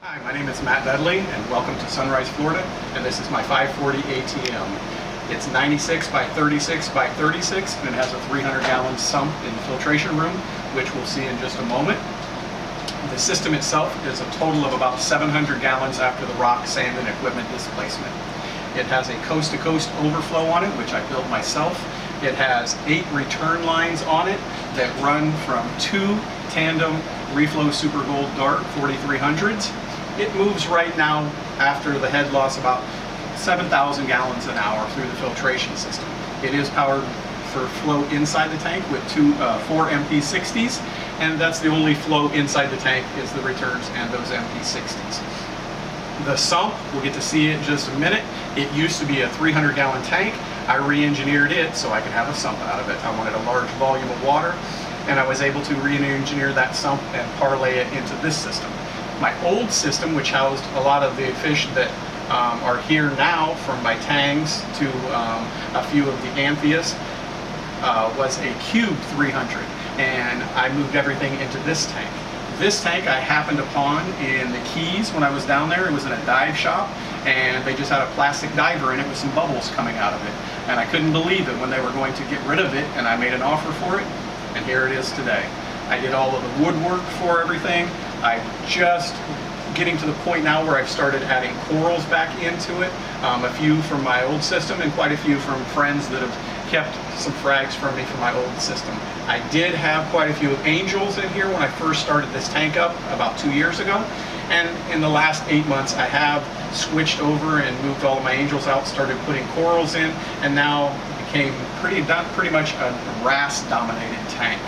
Hi, my name is Matt Dudley, and welcome to Sunrise, Florida, and this is my 540 ATM. It's 96 by 36 by 36, and it has a 300-gallon sump in the filtration room, which we'll see in just a moment. The system itself is a total of about 700 gallons after the rock, sand, and equipment displacement. It has a coast-to-coast overflow on it, which I built myself. It has 8 return lines on it that run from 2 tandem reflow Super Gold Dart 4300s. It moves right now, after the head loss, about 7,000 gallons an hour through the filtration system. It is powered for flow inside the tank with 4 MP60s, and that's the only flow inside the tank is the returns and those MP60s. The sump, we'll get to see it in just a minute. It used to be a 300-gallon tank. I re-engineered it so I could have a sump out of it. I wanted a large volume of water, and I was able to re-engineer that sump and parlay it into this system. My old system, which housed a lot of the fish that are here now, from my tangs to a few of the Anthias, was a cube 300, and I moved everything into this tank. This tank I happened upon in the Keys when I was down there. It was in a dive shop, and they just had a plastic diver in it with some bubbles coming out of it. And I couldn't believe it when they were going to get rid of it, and I made an offer for it, and here it is today. I did all of the woodwork for everything. I'm just getting to the point now where I've started adding corals back into it. A few from my old system and quite a few from friends that have kept some frags from me from my old system. I did have quite a few angels in here when I first started this tank up about 2 years ago. And in the last 8 months, I have switched over and moved all of my angels out, started putting corals in, and now became pretty much a wrasse-dominated tank.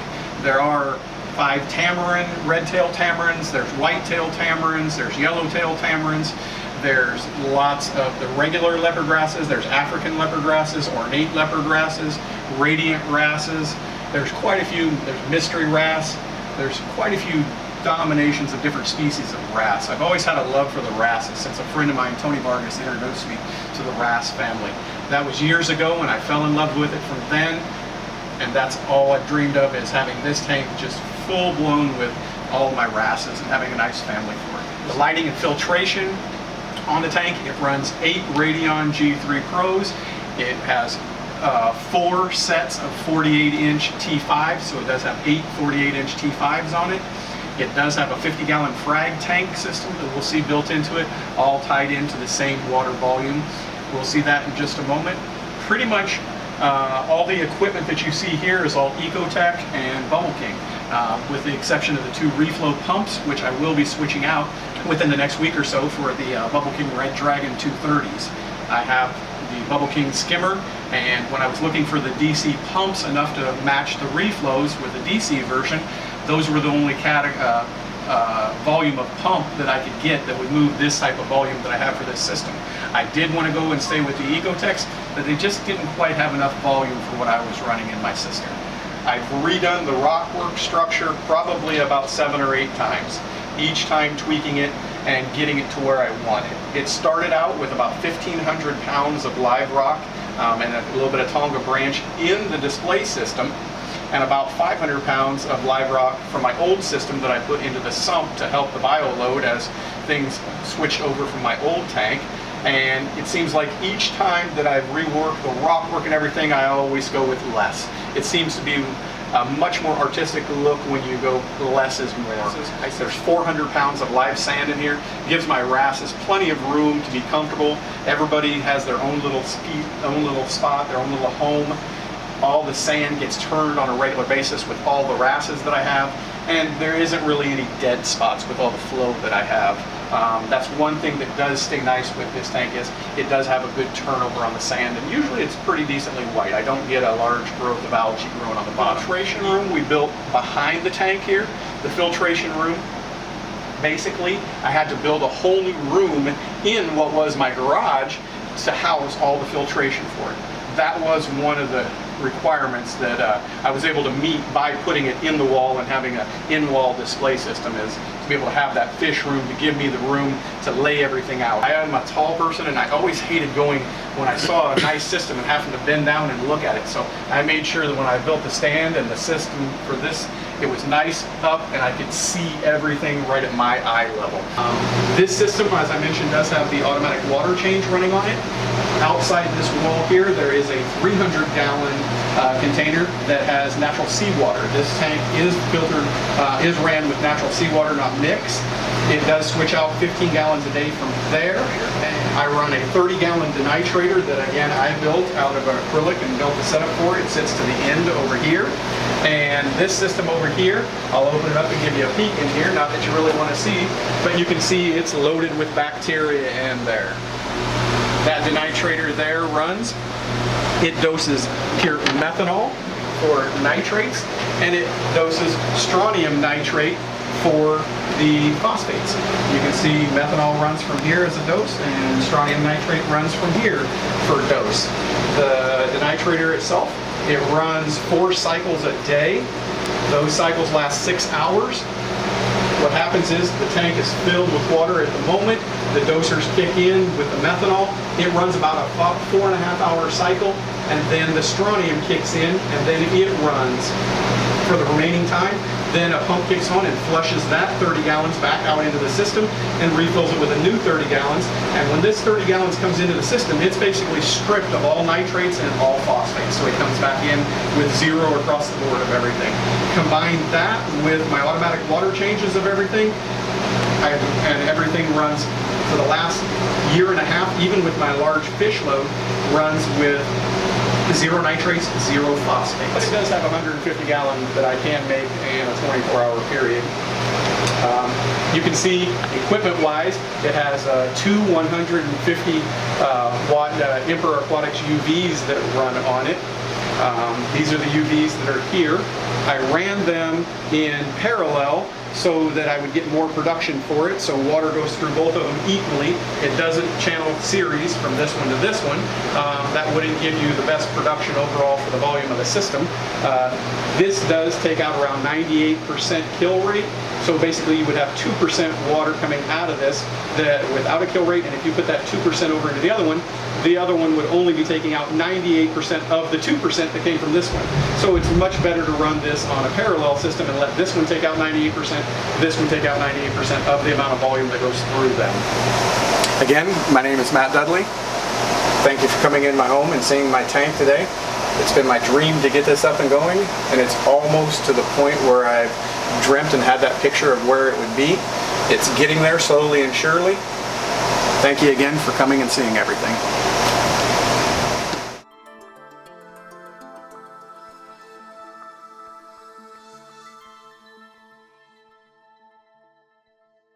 There are 5 tamarin, red-tailed tamarins, there's white-tailed tamarins, there's yellow-tailed tamarins, there's lots of the regular leopard grasses, there's African leopard grasses, ornate leopard grasses, radiant wrasses, there's quite a few, there's mystery wrasse, there's quite a few dominations of different species of wrasse. I've always had a love for the wrasses since a friend of mine, Tony Vargas, introduced me to the wrasse family. That was years ago, and I fell in love with it from then, and that's all I've dreamed of, is having this tank just full-blown with all of my wrasses and having a nice family for it. The lighting and filtration on the tank, it runs 8 Radion G3 Pros. It has 4 sets of 48-inch T5s, so it does have 8 48-inch T5s on it. It does have a 50-gallon frag tank system that we'll see built into it, all tied into the same water volume. We'll see that in just a moment. Pretty much all the equipment that you see here is all Ecotech and Bubble King, with the exception of the 2 reflow pumps, which I will be switching out within the next week or so for the Bubble King Red Dragon 230s. I have the Bubble King skimmer, and when I was looking for the DC pumps enough to match the reflows with the DC version, those were the only volume of pump that I could get that would move this type of volume that I have for this system. I did want to go and stay with the Ecotechs, but they just didn't quite have enough volume for what I was running in my system. I've redone the rockwork structure probably about 7 or 8 times, each time tweaking it and getting it to where I want it. It started out with about 1,500 pounds of live rock and a little bit of Tonga branch in the display system, and about 500 pounds of live rock from my old system that I put into the sump to help the bio load as things switched over from my old tank. And it seems like each time that I've reworked the rock work and everything, I always go with less. It seems to be a much more artistic look when you go less is more. There's 400 pounds of live sand in here. It gives my wrasses plenty of room to be comfortable. Everybody has their own little spot, their own little home. All the sand gets turned on a regular basis with all the wrasses that I have, and there isn't really any dead spots with all the flow that I have. That's one thing that does stay nice with this tank, is it does have a good turnover on the sand, and usually it's pretty decently white. I don't get a large growth of algae growing on the bottom. The filtration room we built behind the tank here, the filtration room, basically I had to build a whole new room in what was my garage to house all the filtration for it. That was one of the requirements that I was able to meet by putting it in the wall and having an in-wall display system, is to be able to have that fish room to give me the room to lay everything out. I am a tall person, and I always hated going when I saw a nice system and having to bend down and look at it. So I made sure that when I built the stand and the system for this, it was nice up and I could see everything right at my eye level. This system, as I mentioned, does have the automatic water change running on it. Outside this wall here, there is a 300-gallon container that has natural seawater. This tank is filtered, is ran with natural seawater, not mixed. It does switch out 15 gallons a day from there. I run a 30-gallon denitrator that, again, I built out of acrylic and built the setup for. It sits to the end over here. And this system over here, I'll open it up and give you a peek in here, not that you really want to see, but you can see it's loaded with bacteria in there. That denitrator there runs. It doses pure methanol for nitrates, and it doses strontium nitrate for the phosphates. You can see methanol runs from here as a dose, and strontium nitrate runs from here for a dose. The denitrator itself, it runs 4 cycles a day. Those cycles last 6 hours. What happens is the tank is filled with water at the moment. The dosers kick in with the methanol. It runs about a 4.5-hour cycle, and then the strontium kicks in, and then it runs for the remaining time. Then a pump kicks on and flushes that 30 gallons back out into the system and refills it with a new 30 gallons. And when this 30 gallons comes into the system, it's basically stripped of all nitrates and all phosphates. So it comes back in with 0 across the board of everything. Combine that with my automatic water changes of everything, and everything runs for the last 1.5 years, even with my large fish load, runs with 0 nitrates, 0 phosphates. But it does have 150 gallons that I can make in a 24-hour period. You can see, equipment-wise, it has 2 150-watt Emperor Aquatics UVs that run on it. These are the UVs that are here. I ran them in parallel so that I would get more production for it, so water goes through both of them equally. It doesn't channel series from this one to this one. That wouldn't give you the best production overall for the volume of the system. This does take out around 98% kill rate, so basically you would have 2% water coming out of this without a kill rate, and if you put that 2% over into the other one would only be taking out 98% of the 2% that came from this one. So it's much better to run this on a parallel system and let this one take out 98%, this one take out 98% of the amount of volume that goes through them. Again, my name is Matt Dudley. Thank you for coming in my home and seeing my tank today. It's been my dream to get this up and going, and it's almost to the point where I've dreamt and had that picture of where it would be. It's getting there slowly and surely. Thank you again for coming and seeing everything.